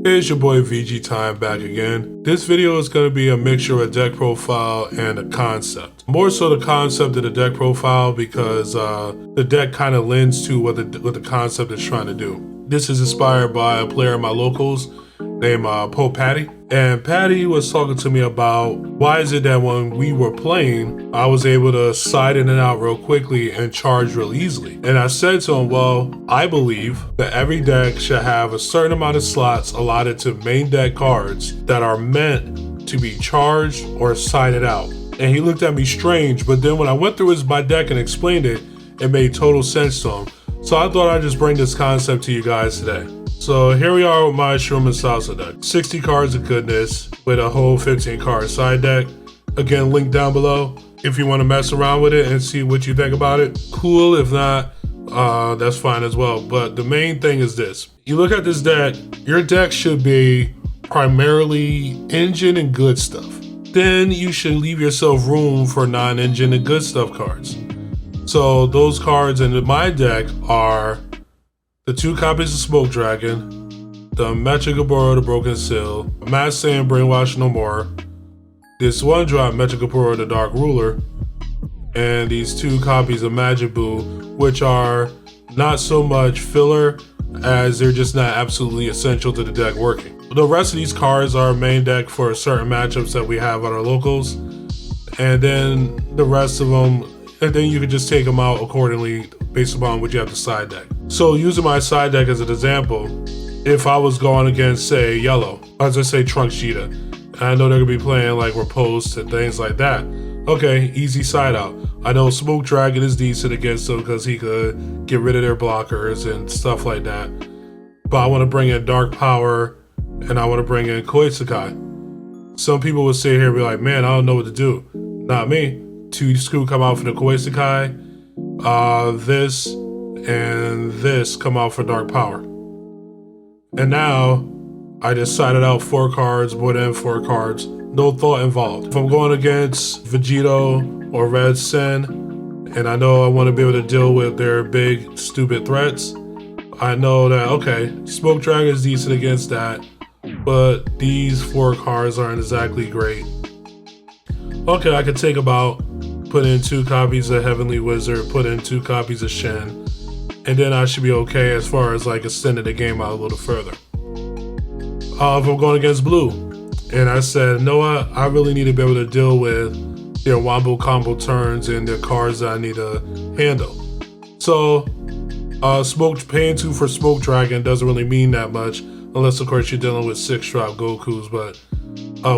Here's your boy VG Time back again. This video is going to be a mixture of a deck profile and a concept. More so the concept of the deck profile because the deck kind of lends to what the concept is trying to do. This is inspired by a player in my locals named Patty. And Patty was talking to me about why is it that when we were playing, I was able to side in and out real quickly and charge real easily. And I said to him, well, I believe that every deck should have a certain amount of slots allotted to main deck cards that are meant to be charged or sided out. And he looked at me strange, but then when I went through my deck and explained it, it made total sense to him. So I thought I'd just bring this concept to you guys today. So here we are with my Shroom and Salsa deck. 60 cards of goodness with a whole 15 card side deck. Again, link down below if you want to mess around with it and see what you think about it. Cool, if not, that's fine as well. But the main thing is this. You look at this deck, your deck should be primarily engine and good stuff. Then you should leave yourself room for non-engine and good stuff cards. So those cards in my deck are the 2 copies of Smoke Dragon, the Mecha the Broken Seal, Mass Saiyan Brainwash No More, this 1-drop Mecha the Dark Ruler, and these 2 copies of Magic Boo, which are not so much filler as they're just not absolutely essential to the deck working. The rest of these cards are main deck for certain matchups that we have on our locals, and then the rest of them, and then you can just take them out accordingly based upon what you have to side deck. So using my side deck as an example, if I was going against, say, yellow, as I say Trunks Cheetah, and I know they're gonna be playing like Riposte and things like that, okay, easy side out. I know Smoke Dragon is decent against them because he could get rid of their blockers and stuff like that. But I want to bring in Dark Power and I want to bring in Koisakai. Some people would sit here and be like, man, I don't know what to do. Not me. 2 screw come out for the Koisakai. This and this come out for Dark Power. And now I just sided out 4 cards, put in 4 cards, no thought involved. If I'm going against Vegito or Red Sin, and I know I want to be able to deal with their big stupid threats, I know that, okay, Smoke Dragon is decent against that, but these 4 cards aren't exactly great. Okay, I could take about, put in 2 copies of Heavenly Wizard, put in 2 copies of Shen, and then I should be okay as far as like extending the game out a little further. If I'm going against blue, and I said, no, I really need to be able to deal with their wombo combo turns and their cards that I need to handle. So, paying 2 for Smoke Dragon doesn't really mean that much, unless of course you're dealing with 6-drop Gokus, but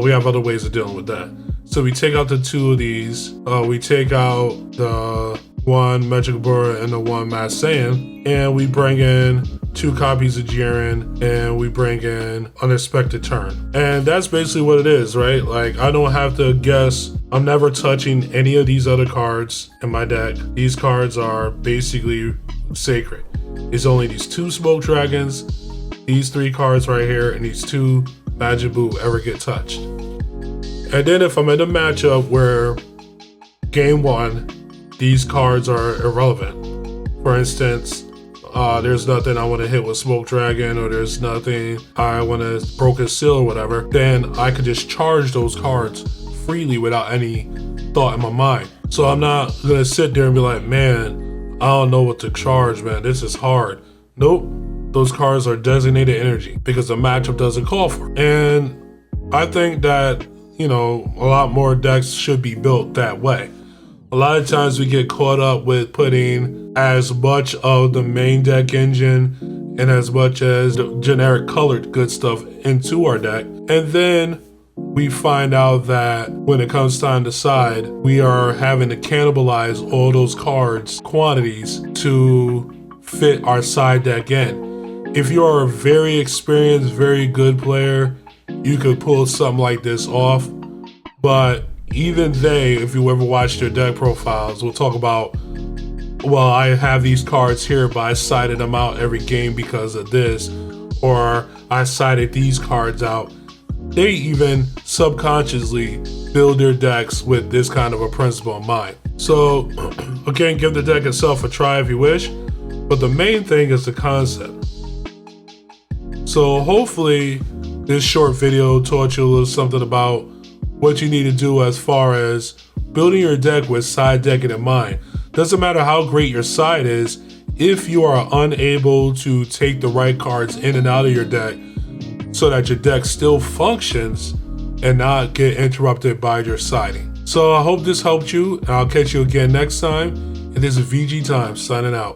we have other ways of dealing with that. So we take out the 2 of these, we take out the 1 Magic Burr and the 1 Mass Saiyan, and we bring in 2 copies of Jiren, and we bring in Unexpected Turn. And that's basically what it is, right? Like, I don't have to guess. I'm never touching any of these other cards in my deck. These cards are basically sacred. It's only these 2 Smoke Dragons, these 3 cards right here, and these 2 Magic Boo ever get touched. And then if I'm in a matchup where game 1, these cards are irrelevant. For instance, there's nothing I want to hit with Smoke Dragon, or there's nothing I want to Broken Seal or whatever, then I could just charge those cards freely without any thought in my mind. So I'm not going to sit there and be like, man, I don't know what to charge, man. This is hard. Nope. Those cards are designated energy because the matchup doesn't call for it. And I think that, you know, a lot more decks should be built that way. A lot of times we get caught up with putting as much of the main deck engine and as much as the generic colored good stuff into our deck. And then we find out that when it comes time to side, we are having to cannibalize all those cards quantities to fit our side deck in. If you are a very experienced, very good player, you could pull something like this off. But even if you ever watch their deck profiles, we'll talk about, well, I have these cards here, but I sided them out every game because of this, or I sided these cards out. They even subconsciously build their decks with this kind of a principle in mind. So, again, give the deck itself a try if you wish, but the main thing is the concept. So hopefully this short video taught you a little something about what you need to do as far as building your deck with side decking in mind. Doesn't matter how great your side is, if you are unable to take the right cards in and out of your deck so that your deck still functions and not get interrupted by your siding. So I hope this helped you, and I'll catch you again next time. And this is VG Time signing out.